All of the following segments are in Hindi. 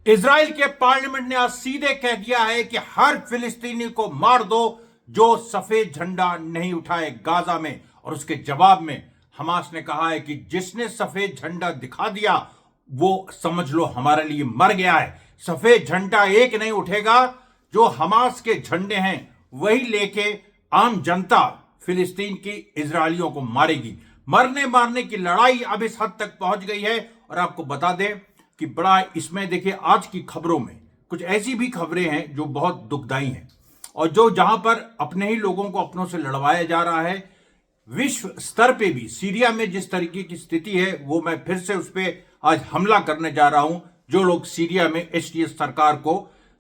इजराइल के पार्लियामेंट ने आज सीधे कह दिया है कि हर फिलिस्तीनी को मार दो जो सफेद झंडा नहीं उठाए गाजा में। और उसके जवाब में हमास ने कहा है कि जिसने सफेद झंडा दिखा दिया वो समझ लो हमारे लिए मर गया है। सफेद झंडा एक नहीं उठेगा, जो हमास के झंडे हैं वही लेके आम जनता फिलिस्तीन की इजरायलियों को मारेगी। मरने मारने की लड़ाई अब इस हद तक पहुंच गई है। और आपको बता दें कि बड़ा इसमें देखिए, आज की खबरों में कुछ ऐसी भी खबरें हैं जो बहुत दुखदाई हैं और जो जहां पर अपने ही लोगों को अपनों से लड़वाया जा रहा है। विश्व स्तर पे भी सीरिया में जिस तरीके की स्थिति है, वो मैं फिर से उस पर आज हमला करने जा रहा हूं। जो लोग सीरिया में एचटीएस सरकार को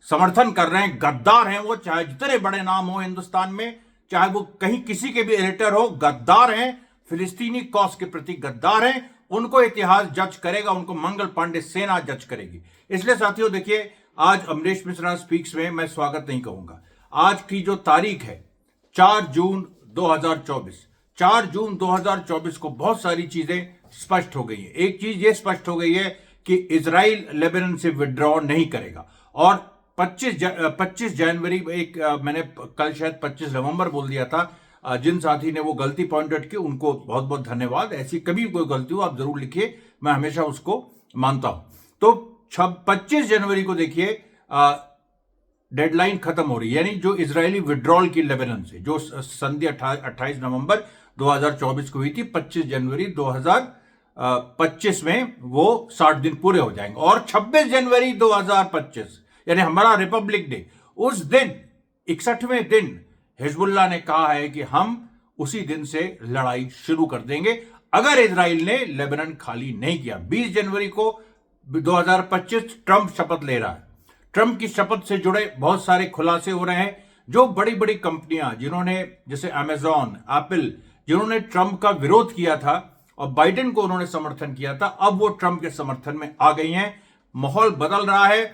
समर्थन कर रहे हैं, गद्दार हैं वो, चाहे जितने बड़े नाम हो हिंदुस्तान में, चाहे वो कहीं किसी के भी एडिटर हो, गद्दार हैं, फिलिस्तीनी कॉज के प्रति गद्दार हैं। उनको इतिहास जज करेगा, उनको मंगल पांडे सेना जज करेगी। इसलिए साथियों देखिए, आज अमरीश मिश्रा स्पीक्स में मैं स्वागत नहीं कहूंगा। आज की जो तारीख है 4 जून 2024, 4 जून 2024 को बहुत सारी चीजें स्पष्ट हो गई है। एक चीज ये स्पष्ट हो गई है कि इजराइल लेबनान से विड्रॉ नहीं करेगा। और 25 जनवरी, एक मैंने कल शायद 25 नवंबर बोल दिया था। जिन साथी ने वो गलती पॉइंट आउट की उनको बहुत बहुत धन्यवाद। ऐसी कभी कोई गलती हो आप जरूर लिखिए, मैं हमेशा उसको मानता हूं। तो 25 जनवरी को देखिए डेडलाइन खत्म हो रही है, यानी जो इजरायली विड्रॉल की लेबनान से जो संधि 28 नवंबर 2024 को हुई थी, 25 जनवरी 2025 में वो 60 दिन पूरे हो जाएंगे। और 26 जनवरी 2025 यानी हमारा रिपब्लिक डे, उस दिन 61वें दिन हिजबुल्लाह ने कहा है कि हम उसी दिन से लड़ाई शुरू कर देंगे अगर इजराइल ने लेबनान खाली नहीं किया। 20 जनवरी को 2025 ट्रंप शपथ ले रहा है। ट्रंप की शपथ से जुड़े बहुत सारे खुलासे हो रहे हैं। जो बड़ी बड़ी कंपनियां जिन्होंने, जैसे अमेजॉन, एप्पल, जिन्होंने ट्रंप का विरोध किया था और बाइडेन को उन्होंने समर्थन किया था, अब वो ट्रंप के समर्थन में आ गई हैं। माहौल बदल रहा है।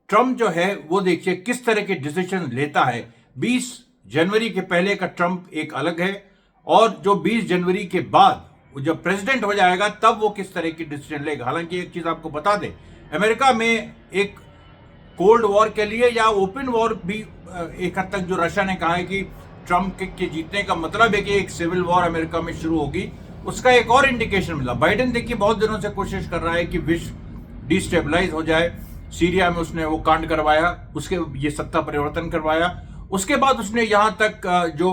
ट्रंप जो है वो देखिए किस तरह के डिसीजन लेता है। 20 जनवरी के पहले का ट्रंप एक अलग है, और जो 20 जनवरी के बाद जब प्रेसिडेंट हो जाएगा तब वो किस तरह की डिसीजन लेगा। हालांकि एक चीज आपको बता दें, अमेरिका में एक कोल्ड वॉर के लिए या ओपन वॉर भी एक हद तक जो रशिया ने कहा है कि ट्रंप के जीतने का मतलब है कि एक सिविल वॉर अमेरिका में शुरू होगी, उसका एक और इंडिकेशन मिला। बाइडेन देखिए बहुत दिनों से कोशिश कर रहा है कि विश्व डिस्टेबलाइज हो जाए। सीरिया में उसने वो कांड करवाया, उसके ये सत्ता परिवर्तन करवाया। उसके बाद उसने यहां तक जो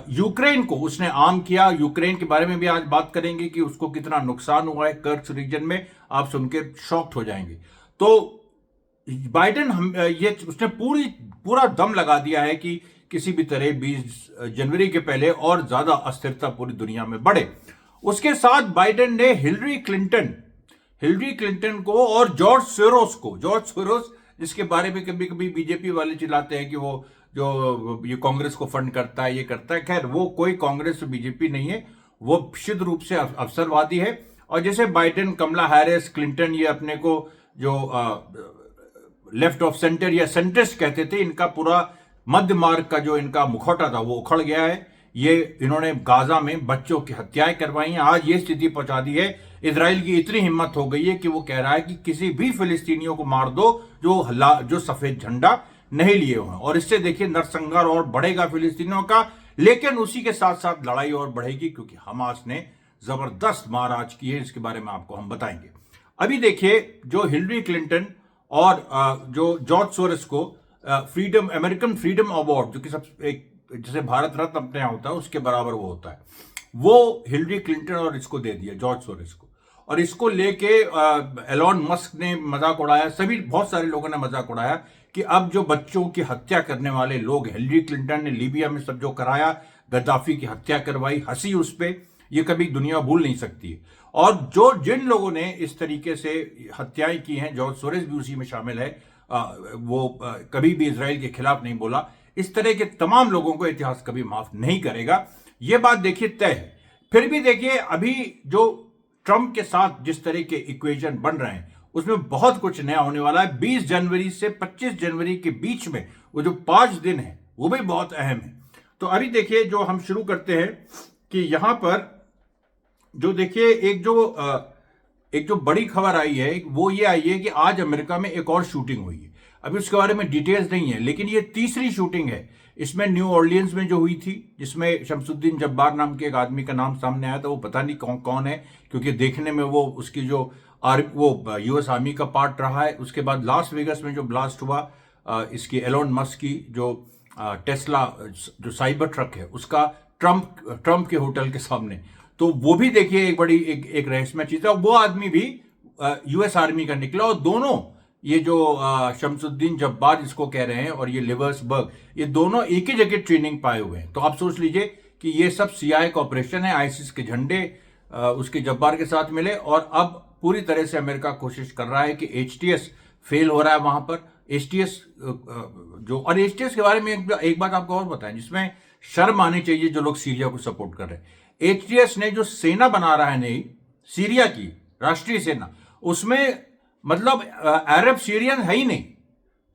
यूक्रेन को उसने आर्म किया। यूक्रेन के बारे में भी आज बात करेंगे कि उसको कितना नुकसान हुआ है कर्स्क रीजन में, आप सुन के शॉक्ड हो जाएंगे। तो बाइडेन ये उसने पूरा दम लगा दिया है कि किसी भी तरह 20 जनवरी के पहले और ज्यादा अस्थिरता पूरी दुनिया में बढ़े। उसके साथ बाइडेन ने हिलरी क्लिंटन को और जॉर्ज सोरोस जिसके बारे में कभी कभी बीजेपी वाले चिल्लाते हैं कि वो जो ये कांग्रेस को फंड करता है, ये करता है। खैर वो कोई कांग्रेस बीजेपी नहीं है, वो शुद्ध रूप से अवसरवादी है। और जैसे बाइडेन, कमला हैरिस, क्लिंटन, ये अपने को जो लेफ्ट ऑफ सेंटर या सेंट्रिस्ट कहते थे, इनका पूरा मध्य मार्ग का जो इनका मुखौटा था वो उखड़ गया है। ये इन्होंने गाजा में बच्चों की हत्याएं करवाई हैं। आज ये स्थिति पहुंचा दी है, इजराइल की इतनी हिम्मत हो गई है कि वो कह रहा है कि किसी भी फिलिस्तीनियों को मार दो जो सफेद झंडा नहीं लिए हुए हैं। और इससे देखिए नरसंहार और बढ़ेगा फिलिस्तीनियों का। लेकिन उसी के साथ साथ लड़ाई और बढ़ेगी, क्योंकि हमास ने जबरदस्त मार आज की है। इसके बारे में आपको हम बताएंगे। अभी देखिए, जो हिलरी क्लिंटन और जो जॉर्ज सोरोस को अमेरिकन फ्रीडम अवार्ड, जो कि सब एक जैसे भारत रत्न अपने यहाँ होता है उसके बराबर वो होता है, वो हिलरी क्लिंटन और इसको दे दिया, जॉर्ज सोरोस को। और इसको लेके एलॉन मस्क ने मजाक उड़ाया, बहुत सारे लोगों ने मजाक उड़ाया कि अब जो बच्चों की हत्या करने वाले लोग, हिलरी क्लिंटन ने लीबिया में सब जो कराया, गद्दाफी की हत्या करवाई, हंसी उस पर, ये कभी दुनिया भूल नहीं सकती है। और जिन लोगों ने इस तरीके से हत्याएं की हैं, जॉर्ज सोरोस भी उसी में शामिल है, वो कभी भी इजराइल के खिलाफ नहीं बोला। इस तरह के तमाम लोगों को इतिहास कभी माफ नहीं करेगा, ये बात देखिए तय है। फिर भी देखिए, अभी जो ट्रंप के साथ जिस तरह के इक्वेशन बन रहे हैं उसमें बहुत कुछ नया होने वाला है। 20 जनवरी से 25 जनवरी के बीच में वो जो 5 दिन है वो भी बहुत अहम है। तो अभी देखिए, जो हम शुरू करते हैं कि यहां पर जो देखिए एक जो बड़ी खबर आई है वो ये आई है कि आज अमेरिका में एक और शूटिंग हुई है। अभी उसके बारे में डिटेल्स नहीं है, लेकिन ये तीसरी शूटिंग है। इसमें न्यू ऑर्लियंस में जो हुई थी, जिसमें शमसुद्दीन जब्बार नाम के एक आदमी का नाम सामने आया था, वो पता नहीं कौन कौन है, क्योंकि देखने में वो उसकी जो वो यूएस आर्मी का पार्ट रहा है। उसके बाद लास वेगस में जो ब्लास्ट हुआ इसकी एलोन मस्क की जो टेस्ला जो साइबर ट्रक है उसका, ट्रम्प के होटल के सामने, तो वो भी देखिए एक बड़ी एक रहस्यमय चीज है। वो आदमी भी यूएस आर्मी का निकला, और दोनों ये जो शमसुद्दीन जब्बार जिसको कह रहे हैं और ये लिवर्सबर्ग, ये दोनों एक ही जगह ट्रेनिंग पाए हुए हैं। तो आप सोच लीजिए कि ये सब सीआईए का ऑपरेशन है। आईसिस के झंडे उसके जब्बार के साथ मिले, और अब पूरी तरह से अमेरिका कोशिश कर रहा है कि एचटीएस फेल हो रहा है वहां पर। एचटीएस जो, और एचटीएस के बारे में एक बात आपको और बताएं जिसमें शर्म आनी चाहिए जो लोग सीरिया को सपोर्ट कर रहे हैं। एचटीएस ने जो सेना बना रहा है नई सीरिया की राष्ट्रीय सेना, उसमें मतलब अरब सीरियन है ही नहीं।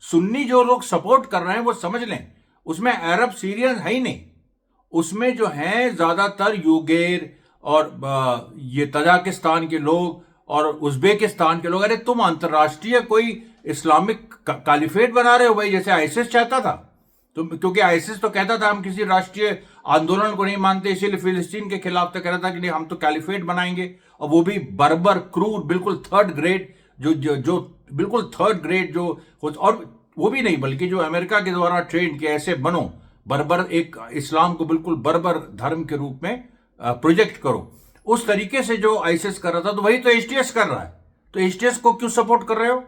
सुन्नी जो लोग सपोर्ट कर रहे हैं वो समझ लें, उसमें अरब सीरियन है ही नहीं। उसमें जो है ज्यादातर युगेर और ये तजाकिस्तान के लोग और उज्बेकिस्तान के लोग। अरे तुम अंतर्राष्ट्रीय कोई इस्लामिक कालिफेट बना रहे हो भाई, जैसे आईसिस चाहता था। तुम, क्योंकि आईसिस तो कहता था हम किसी राष्ट्रीय आंदोलन को नहीं मानते, इसीलिए फिलिस्तीन के खिलाफ तो कह रहा था कि नहीं हम तो कैलिफेट बनाएंगे, और वो भी बर्बर, क्रूर, बिल्कुल थर्ड ग्रेड, जो बिल्कुल थर्ड ग्रेड जो, और वो भी नहीं बल्कि जो अमेरिका के द्वारा ट्रेंड के ऐसे बनो, बर्बर, एक इस्लाम को बिल्कुल बर्बर धर्म के रूप में प्रोजेक्ट करो, उस तरीके से जो आईसिस कर रहा था, तो वही तो एचटीएस कर रहा है। तो एचटीएस को क्यों सपोर्ट कर रहे हो?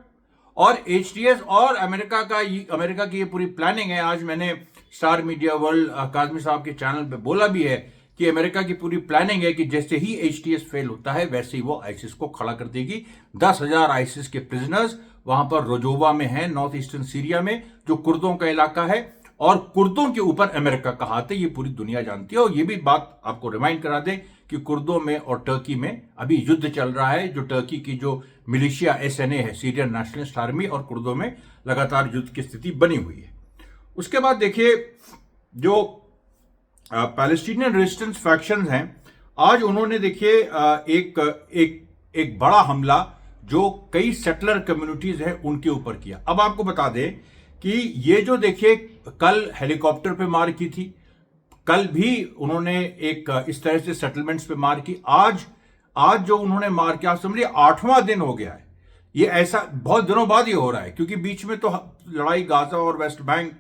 और एचटीएस और अमेरिका की ये पूरी प्लानिंग है। आज मैंने स्टार मीडिया वर्ल्ड काजमी साहब के चैनल पे बोला भी है कि अमेरिका की पूरी प्लानिंग है कि जैसे ही एचटीएस फेल होता है वैसे ही वो आईसिस को खड़ा कर देगी। 10,000 आईसिस के प्रिजनर्स वहां पर रोजोवा में है, नॉर्थ ईस्टर्न सीरिया में, जो कुर्दों का इलाका है, और कुर्दों के ऊपर अमेरिका का हाथ है, ये पूरी दुनिया जानती है। और ये भी बात आपको रिमाइंड करा दें कि कुर्दों में और टर्की में अभी युद्ध चल रहा है। जो टर्की की जो मिलिशिया एसएनए है, सीरियन नेशनलिस्ट आर्मी, और कुर्दों में लगातार युद्ध की स्थिति बनी हुई है। उसके बाद देखिए जो पैलेस्टीनियन रेजिस्टेंस फैक्शंस हैं, आज उन्होंने देखिए एक बड़ा हमला जो कई सेटलर कम्युनिटीज हैं उनके ऊपर किया। अब आपको बता दें कि ये जो देखिए कल हेलीकॉप्टर पे मार की थी, कल भी उन्होंने एक इस तरह से सेटलमेंट्स पे मार की, आज जो उन्होंने मार किया, आप समझिए 8वां दिन हो गया है। ये ऐसा बहुत दिनों बाद ये हो रहा है, क्योंकि बीच में तो लड़ाई गाजा और वेस्ट बैंक,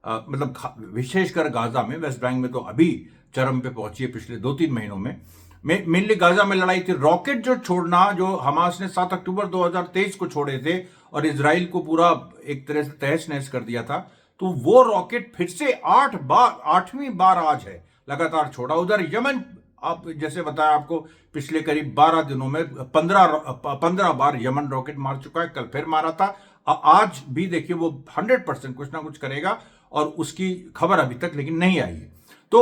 मतलब विशेषकर गाजा में, वेस्ट बैंक में तो अभी चरम पे पहुंची है पिछले 2-3 महीनों में। मेनली गाजा में लड़ाई थी। रॉकेट जो छोड़ना, जो हमास ने 7 अक्टूबर 2023 को छोड़े थे और इजराइल को पूरा एक तरह से तहस नहस कर दिया था, तो वो रॉकेट फिर से 8वीं बार आज है लगातार छोड़ा। उधर यमन, आप जैसे बताया आपको, पिछले करीब 12 दिनों में 15 बार यमन रॉकेट मार चुका है। कल फिर मारा था, आज भी देखिए वो 100% कुछ ना कुछ करेगा, और उसकी खबर अभी तक लेकिन नहीं आई है। तो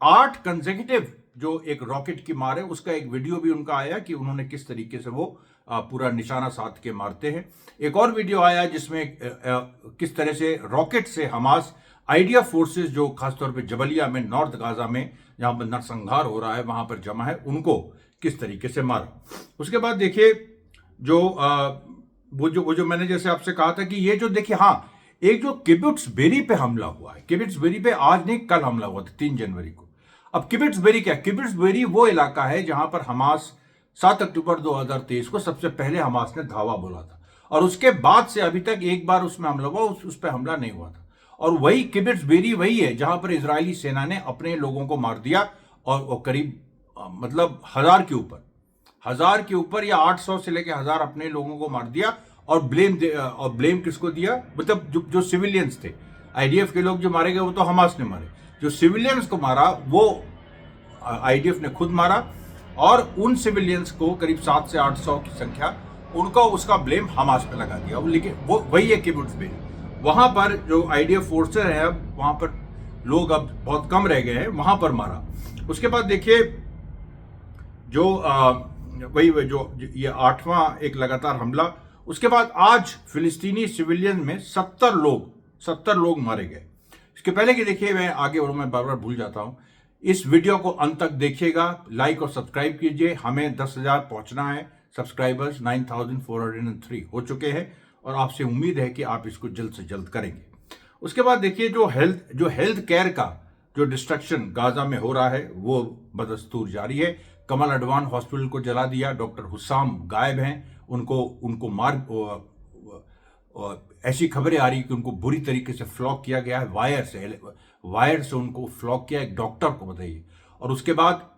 8 कंसेक्यूटिव जो एक रॉकेट की मार है, उसका एक वीडियो भी उनका आया कि उन्होंने किस तरीके से वो पूरा निशाना साध के मारते हैं। एक और वीडियो आया जिसमें किस तरह से रॉकेट से हमास आइडिया फोर्सेस जो खासतौर पे जबलिया में, नॉर्थ गाजा में, जहां पर नरसंहार हो रहा है, वहां पर जमा है, उनको किस तरीके से मारा। उसके बाद देखिए जो वो जो मैंने जैसे आपसे कहा था कि ये जो देखिए, हाँ, एक जो किब्युत्ज बेरी पे हमला हुआ है, किब्युत्ज बेरी पे आज नहीं कल हमला हुआ था 3 जनवरी को। अब किब्युत्ज बेरी क्या? किब्युत्ज बेरी वो इलाका है जहां पर हमास 7 अक्टूबर 2023 को सबसे पहले हमास ने धावा बोला था, और उसके बाद से अभी तक एक बार उसमें हमला हुआ, उस पर हमला नहीं हुआ था। और वही किब्युत्ज बेरी वही है जहां पर इजरायली सेना ने अपने लोगों को मार दिया, और करीब मतलब 1000 के ऊपर या 800 से लेकर 1000 अपने लोगों को मार दिया। और ब्लेम किसको दिया? मतलब जो सिविलियंस थे, आईडीएफ के लोग जो मारे गए वो तो हमास ने मारे, जो सिविलियंस को मारा वो आईडीएफ ने खुद मारा, और उन सिविलियंस को करीब 700 से 800 की संख्या, उनका उसका ब्लेम हमास पे लगा दिया। लेकिन वो वही है किब्युत्ज बेरी। वहां पर जो आईडीएफ फोर्सेस है, वहां पर लोग अब बहुत कम रह गए हैं, वहां पर मारा। उसके बाद देखिए जो वही जो ये 8वां एक लगातार हमला। उसके बाद आज फिलिस्तीनी सिविलियन में 70 लोग मारे गए। इसके पहले कि देखिए, मैं आगे बढ़ूं, मैं बार बार भूल जाता हूं, इस वीडियो को अंत तक देखिएगा, लाइक और सब्सक्राइब कीजिए। हमें 10,000 पहुंचना है सब्सक्राइबर्स 9403 हो चुके हैं और आपसे उम्मीद है कि आप इसको जल्द से जल्द करेंगे। उसके बाद देखिए जो हेल्थ केयर का जो डिस्ट्रक्शन गाजा में हो रहा है वो बदस्तूर जारी है। कमल अडवान हॉस्पिटल को जला दिया, डॉक्टर हुस्साम गायब हैं, उनको मार ऐसी खबरें आ रही कि उनको बुरी तरीके से फ्लॉक किया गया है, वायर से उनको फ्लॉक किया एक डॉक्टर को, बताइए। और उसके बाद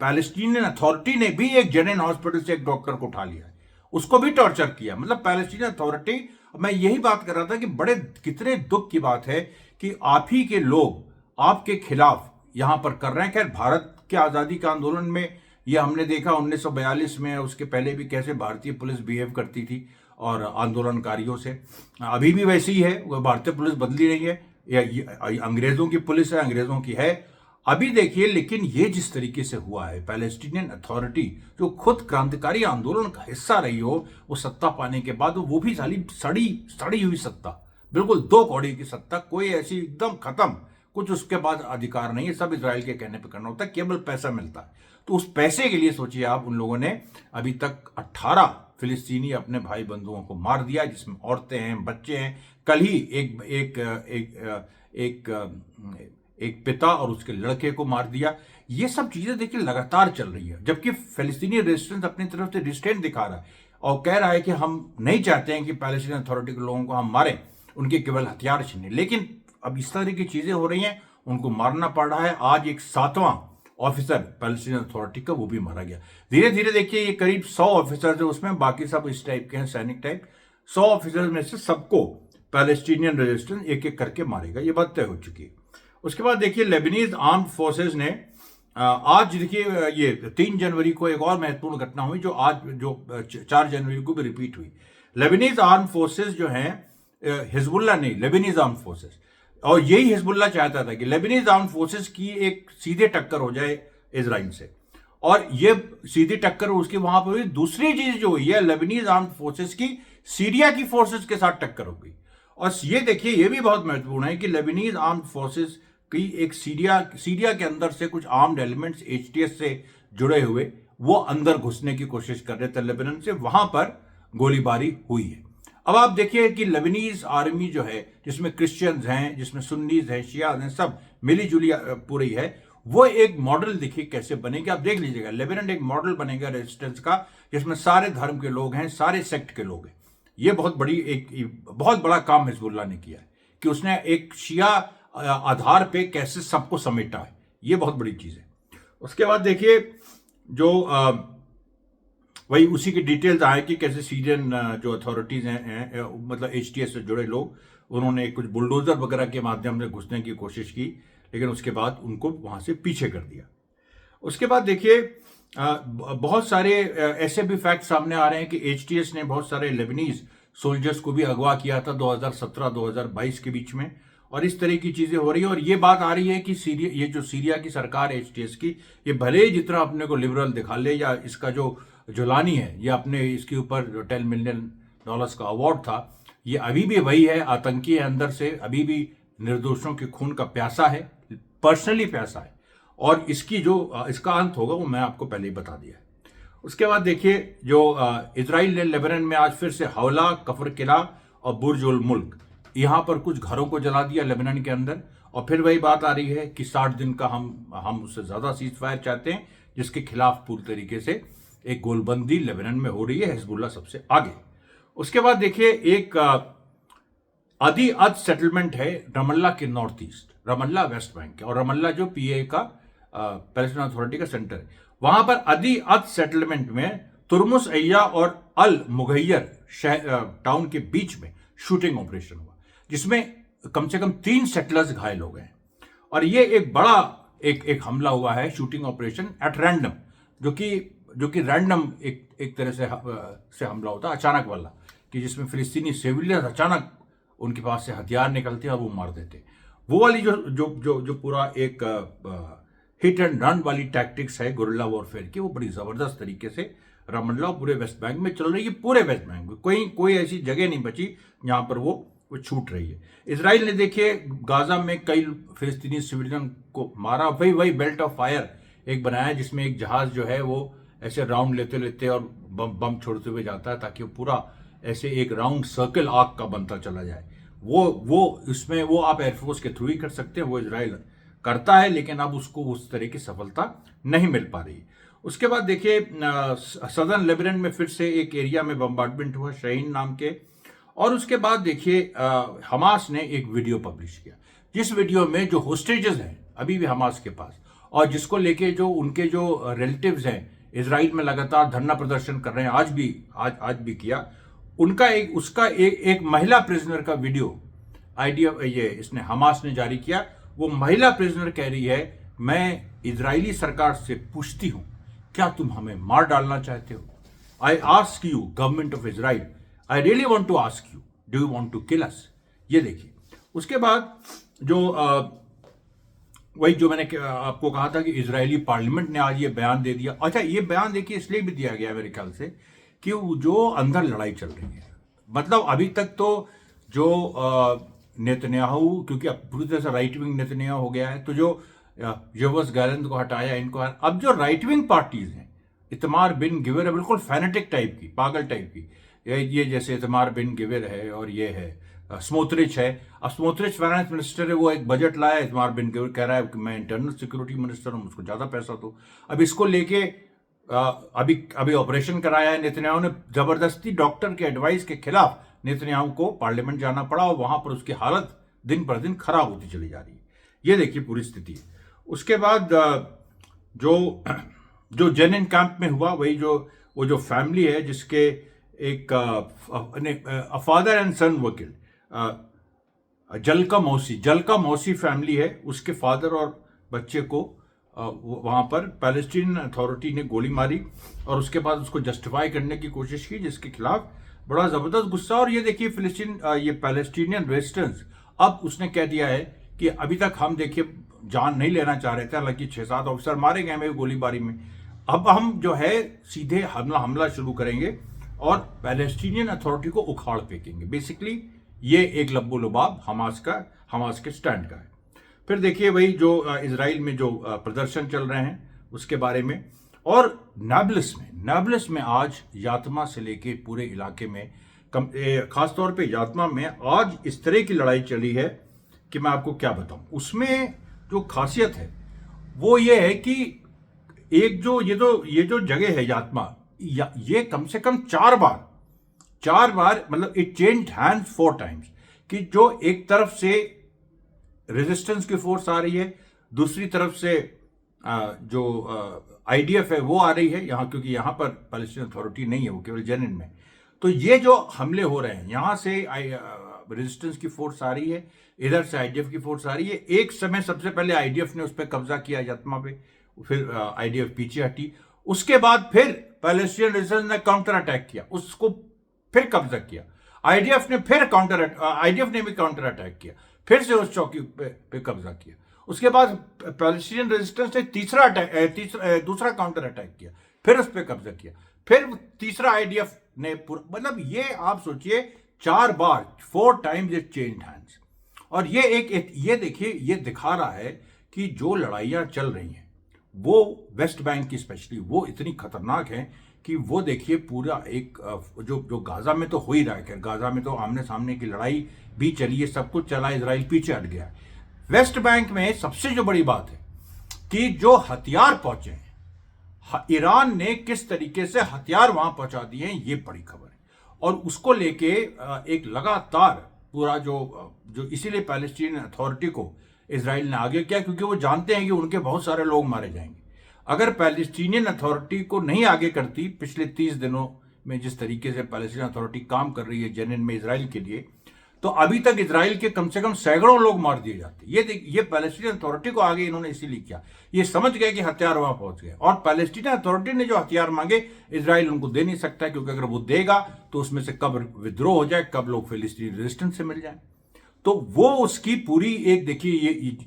पैलेस्टीनियन अथॉरिटी ने भी एक जेनिन हॉस्पिटल से एक डॉक्टर को उठा लिया है, उसको भी टॉर्चर किया। मतलब पैलेस्टीनियन अथॉरिटी, मैं यही बात कर रहा था कि बड़े कितने दुख की बात है कि आप ही के लोग आपके खिलाफ यहां पर कर रहे हैं। खैर, भारत के आजादी के आंदोलन में यह हमने देखा 1942 में, उसके पहले भी कैसे भारतीय पुलिस बिहेव करती थी और आंदोलनकारियों से। अभी भी वैसी ही है, वो भारतीय पुलिस बदली नहीं है, या अंग्रेजों की पुलिस है, अंग्रेजों की है अभी देखिए। लेकिन ये जिस तरीके से हुआ है, पैलेस्टीनियन अथॉरिटी जो खुद क्रांतिकारी आंदोलन का हिस्सा रही हो, वो सत्ता पाने के बाद वो भी साली सड़ी हुई सत्ता, बिल्कुल दो कौड़ी की सत्ता, कोई ऐसी एकदम खत्म, कुछ उसके बाद अधिकार नहीं है, सब इजराइल के कहने पे करना होता है, केवल पैसा मिलता है। तो उस पैसे के लिए सोचिए आप, उन लोगों ने अभी तक 18 फिलिस्तीनी अपने भाई बंधुओं को मार दिया, जिसमें औरतें हैं, बच्चे हैं। कल ही एक पिता और उसके लड़के को मार दिया। ये सब चीजें देखिए लगातार चल रही है, जबकि फिलिस्तीनी रेजिस्टेंस अपनी तरफ से रिस्ट्रेंट दिखा रहा है और कह रहा है कि हम नहीं चाहते हैं कि पैलेस्टीन अथॉरिटी के लोगों को हम मारें, उनके केवल हथियार छीनें। लेकिन अब इस तरह की चीजें हो रही हैं, उनको मारना पड़ रहा है। आज एक 7वां ऑफिसर पैलेस्टीन अथॉरिटी का वो भी मारा गया। धीरे धीरे देखिए, ये करीब 100 ऑफिसर्स है उसमें, बाकी सब इस टाइप के हैं, सैनिक टाइप। 100 ऑफिसर्स में से सबको पैलेस्टीनियन रेजिस्टेंस एक एक करके मारेगा, ये बात तय हो चुकी है। उसके बाद देखिए, लेबनीज आर्म्ड फोर्सेज ने आज देखिए, ये 3 जनवरी को एक और महत्वपूर्ण घटना हुई जो आज 4 जनवरी को भी रिपीट हुई। लेबनीज आर्म्ड फोर्सेज जो हैं, हिजबुल्लाह नहीं, लेबनीज आर्म्ड फोर्सेज, और यही हिजबुल्लाह चाहता था कि लेबनीज आर्म्ड फोर्सेज की एक सीधे टक्कर हो जाए इजराइल से, और ये सीधी टक्कर उसकी वहां पर हुई। दूसरी चीज जो हुई है, लेबनीज आर्म्ड फोर्सेज की सीरिया की फोर्सेज के साथ टक्कर हो गई। और ये देखिए, ये भी बहुत महत्वपूर्ण है कि लेबनीज आर्म्ड फोर्सेज की एक सीरिया के अंदर से कुछ आर्म्ड एलिमेंट्स एचटीएस से जुड़े हुए वो अंदर घुसने की कोशिश कर रहे थे लेबनान से, वहां पर गोलीबारी हुई है। अब आप देखिए कि लेबनीज आर्मी जो है, जिसमें क्रिश्चियंस हैं, जिसमें सुन्नीज हैं, शियाज हैं, सब मिली जुली पूरी है, वो एक मॉडल देखिए कैसे बनेगी। आप देख लीजिएगा, लेबनान एक मॉडल बनेगा रेजिस्टेंस का, जिसमें सारे धर्म के लोग हैं, सारे सेक्ट के लोग हैं। ये बहुत बड़ा काम हिजबुल्लाह ने किया है कि उसने एक शिया आधार पे कैसे सबको समेटा है, ये बहुत बड़ी चीज है। उसके बाद देखिए, जो वही उसी की डिटेल्स आए कि कैसे सीरियन जो अथॉरिटीज हैं, मतलब एचटीएस से जुड़े लोग, उन्होंने कुछ बुलडोजर वगैरह के माध्यम से घुसने की कोशिश की, लेकिन उसके बाद उनको वहां से पीछे कर दिया। उसके बाद देखिए, बहुत सारे ऐसे भी फैक्ट सामने आ रहे हैं कि एचटीएस ने बहुत सारे लेबनीज सोल्जर्स को भी अगवा किया था 2017-2022 के बीच में, और इस तरह की चीजें हो रही है। और ये बात आ रही है कि ये जो सीरिया की सरकार है एचटीएस की, ये भले ही जितना अपने को लिबरल दिखा ले, या इसका जो जुलानी है, ये अपने इसके ऊपर जो $10 मिलियन का अवार्ड था, ये अभी भी वही है, आतंकी है अंदर से, अभी भी निर्दोषों के खून का प्यासा है, पर्सनली प्यासा है, और इसका अंत होगा वो मैं आपको पहले ही बता दिया है। उसके बाद देखिए, जो इजराइल ने लेबनान में आज फिर से हौला, कफर किला और बुर्ज उल मुल्क, यहां पर कुछ घरों को जला दिया लेबनान के अंदर। और फिर वही बात आ रही है कि 60 दिन का हम उससे ज्यादा सीज फायर चाहते हैं, जिसके खिलाफ पूरी तरीके से एक गोलबंदी लेबनान में हो रही है, हिजबुल्लाह सबसे आगे। उसके बाद देखिए, एक अदी अद सेटलमेंट है रमल्ला के north east, Ramallah West Bank के, और रमल्ला जो पीए का पैलेस्टीन अथॉरिटी का सेंटर है, वहां पर अदी अद सेटलमेंट में तुर्मुस अय्या और अल मुगैयर टाउन के बीच में शूटिंग ऑपरेशन हुआ, जिसमें कम से कम 3 सेटलर्स घायल हो गए। और ये एक बड़ा एक हमला हुआ है, शूटिंग ऑपरेशन एट रैंडम, जो कि रैंडम एक तरह से हमला होता है, अचानक वाला, कि जिसमें फिलिस्तीनी सिविलियन अचानक उनके पास से हथियार निकलते हैं और वो मार देते हैं। वो वाली जो पूरा एक हिट एंड रन वाली टैक्टिक्स है गुरिल्ला वॉरफेयर की, वो बड़ी जबरदस्त तरीके से रमल्ला पूरे वेस्ट बैंक में चल रही है। पूरे वेस्ट बैंक में कोई ऐसी जगह नहीं बची जहां पर वो छूट रही है। इजराइल ने देखिए गाजा में कई फिलिस्तीनी सिविलियन को मारा। वही बेल्ट ऑफ फायर एक बनाया, जिसमें एक जहाज जो है वो ऐसे राउंड लेते लेते और बम छोड़ते हुए जाता है, ताकि वो पूरा ऐसे एक राउंड सर्कल आग का बनता चला जाए। वो इसमें वो आप एयरफोर्स के थ्रू ही कर सकते हैं, वो इजराइल करता है, लेकिन अब उसको उस तरह की सफलता नहीं मिल पा रही। उसके बाद देखिए सदर्न लेबनान में फिर से एक एरिया में बम्बार्डमेंट हुआ शाहीन नाम के। और उसके बाद देखिए हमास ने एक वीडियो पब्लिश किया, जिस वीडियो में जो होस्टेजेस हैं अभी भी हमास के पास, और जिसको लेके जो उनके जो रिलेटिव्स हैं इजराइल में लगातार धरना प्रदर्शन कर रहे हैं, आज भी किया, उनका एक महिला प्रिजनर का वीडियो आइडिया ये इसने हमास ने जारी किया। वो महिला प्रिजनर कह रही है, मैं इजरायली सरकार से पूछती हूं, क्या तुम हमें मार डालना चाहते हो? I ask you government of Israel, I really want to ask you, do you want to kill us? ये देखिए। उसके बाद जो वही जो मैंने आपको कहा था कि इजरायली पार्लियामेंट ने आज ये बयान दे दिया। अच्छा, ये बयान देखिए इसलिए भी दिया गया मेरे ख्याल से कि जो अंदर लड़ाई चल रही है, मतलब अभी तक तो जो नेतन्याहू, क्योंकि अब पूरी तरह से राइट विंग नेतन्याहू हो गया है, तो जो योवस गैलेंट को हटाया, इनको अब जो राइट विंग पार्टीज हैं, इतमार बिन गिवर है, बिल्कुल फैनेटिक टाइप की, पागल टाइप की, ये जैसे इतमार बिन गिवर है, और ये है स्मोत्रिच है। अब स्मोत्रिच फाइनेंस मिनिस्टर है, वो एक बजट लाया, इतमार बिन गिवर कह रहा है कि मैं इंटरनल सिक्योरिटी मिनिस्टर हूं, मुझको ज्यादा पैसा दो। अब इसको लेके अभी ऑपरेशन कराया है नेतन्याहू ने, जबरदस्ती डॉक्टर के एडवाइस के खिलाफ नेतन्याहू को पार्लियामेंट जाना पड़ा, और वहां पर उसकी हालत दिन पर दिन खराब होती चली जा रही है। ये देखिए पूरी स्थिति है। उसके बाद जो जेनिन कैंप में हुआ, वही वो जो फैमिली है जिसके एक फादर एंड सन वकील, जलका मौसी फैमिली है, उसके फादर और बच्चे को वहां पर पैलेस्टीन अथॉरिटी ने गोली मारी, और उसके बाद उसको जस्टिफाई करने की कोशिश की, जिसके खिलाफ बड़ा जबरदस्त गुस्सा। और ये देखिए ये पैलेस्टीनियन रेजिस्टेंस, अब उसने कह दिया है कि अभी तक हम देखिए जान नहीं लेना चाह रहे थे, हालांकि 6-7 ऑफिसर मारे गए हमें गोलीबारी में, अब हम जो है सीधे हमला शुरू करेंगे और पैलेस्टीनियन अथॉरिटी को उखाड़ फेंकेंगे। बेसिकली ये एक लब्बो लुबाब हमास के स्टैंड का है। फिर देखिए वही जो इजराइल में जो प्रदर्शन चल रहे हैं उसके बारे में। और नाब्लस में आज यातमा से लेके पूरे इलाके में, खासतौर पे यातमा में आज इस तरह की लड़ाई चली है कि मैं आपको क्या बताऊं। उसमें जो खासियत है वो ये है कि एक ये जो जगह है यातमा, ये कम से कम 4 बार मतलब इट चेंज्ड हैंड्स 4 टाइम्स, कि जो एक तरफ से रेजिस्टेंस की फोर्स आ रही है, दूसरी तरफ से जो आईडीएफ है वो आ रही है यहाँ, क्योंकि यहाँ पर पैलेस्टीन अथॉरिटी नहीं है, वो केवल जेनिन में। तो ये जो हमले हो रहे हैं, यहाँ से रेजिस्टेंस की फोर्स आ रही है, इधर से आईडीएफ की फोर्स आ रही है। एक समय सबसे पहले आईडीएफ ने उस पर कब्जा किया यातमा पे, फिर आईडीएफ पीछे हटी, उसके बाद फिर पैलेस्टीन रेजिस्टेंस ने काउंटर अटैक किया, उसको फिर कब्जा किया, आईडीएफ ने भी काउंटर अटैक किया, फिर से उस चौकी पे कब्जा किया। उसके बाद पैलेस्टीनियन रेजिस्टेंस ने दूसरा काउंटर अटैक किया, फिर उस पर कब्जा किया, फिर तीसरा आईडीएफ ने मतलब ये आप सोचिए 4 टाइम्स इट चेंज्ड हैंड्स। और ये देखिए, ये दिखा रहा है कि जो लड़ाइयां चल रही हैं वो वेस्ट बैंक की स्पेशली वो इतनी खतरनाक है कि वो देखिए पूरा एक जो गाजा में तो हो ही रहा है, गाजा में तो आमने सामने की लड़ाई भी चली है, सब कुछ चला, इजराइल पीछे हट गया। वेस्ट बैंक में सबसे जो बड़ी बात है कि जो हथियार पहुंचे हैं, ईरान ने किस तरीके से हथियार वहां पहुंचा दिए हैं, ये बड़ी खबर है। और उसको लेके एक लगातार पूरा जो इसीलिए पैलेस्टीन अथॉरिटी को इजराइल ने आगे किया, क्योंकि वो जानते हैं कि उनके बहुत सारे लोग मारे जाएंगे। अगर पैलेस्टीनियन अथॉरिटी को नहीं आगे करती, पिछले 30 दिनों में जिस तरीके से पैलेस्टीन अथॉरिटी काम कर रही है जेनिन में इजराइल के लिए, तो अभी तक इजराइल के कम से कम सैकड़ों लोग मार दिए जाते। ये पैलेस्टीन अथॉरिटी को आगे इन्होंने इसीलिए किया, ये समझ गए कि हथियार वहां पहुंच गए, और पैलेस्टीन अथॉरिटी ने जो हथियार मांगे इजराइल उनको दे नहीं सकता, क्योंकि अगर वो देगा तो उसमें से कब विद्रोह हो जाए, कब लोग फिलिस्तीन रेजिस्टेंस से मिल जाए। तो वो उसकी पूरी एक देखिए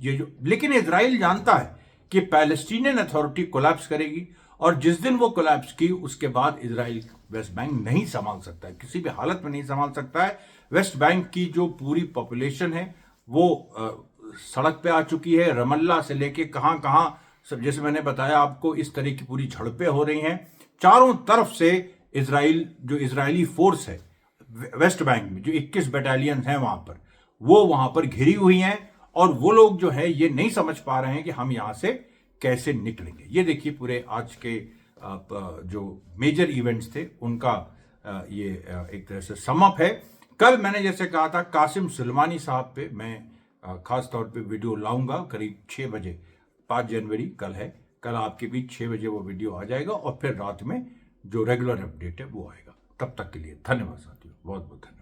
ये जो, लेकिन इजराइल जानता है कि पैलेस्टीनियन अथॉरिटी कोलैप्स करेगी, और जिस दिन वो कोलैप्स की उसके बाद इजराइल वेस्ट बैंक नहीं संभाल सकता है, किसी भी हालत में नहीं संभाल सकता है। वेस्ट बैंक की जो पूरी पॉपुलेशन है वो सड़क पे आ चुकी है, रमल्ला से लेके कहां कहां, जैसे मैंने बताया आपको, इस तरह की पूरी झड़पें हो रही हैं। चारों तरफ से इसराइल जो इजरायली फोर्स है वेस्ट बैंक में, जो 21 बटालियन हैं वहां पर, वो वहां पर घिरी हुई हैं, और वो लोग जो है ये नहीं समझ पा रहे हैं कि हम यहां से कैसे निकलेंगे। ये देखिए पूरे आज के जो मेजर इवेंट्स थे उनका ये एक तरह से समअप है। कल मैंने जैसे कहा था कासिम सुलेमानी साहब पे मैं खास तौर पे वीडियो लाऊंगा करीब 6 बजे, 5 जनवरी कल है, कल आपके बीच 6 बजे वो वीडियो आ जाएगा, और फिर रात में जो रेगुलर अपडेट है वो आएगा। तब तक के लिए धन्यवाद साथियों, बहुत बहुत धन्यवाद।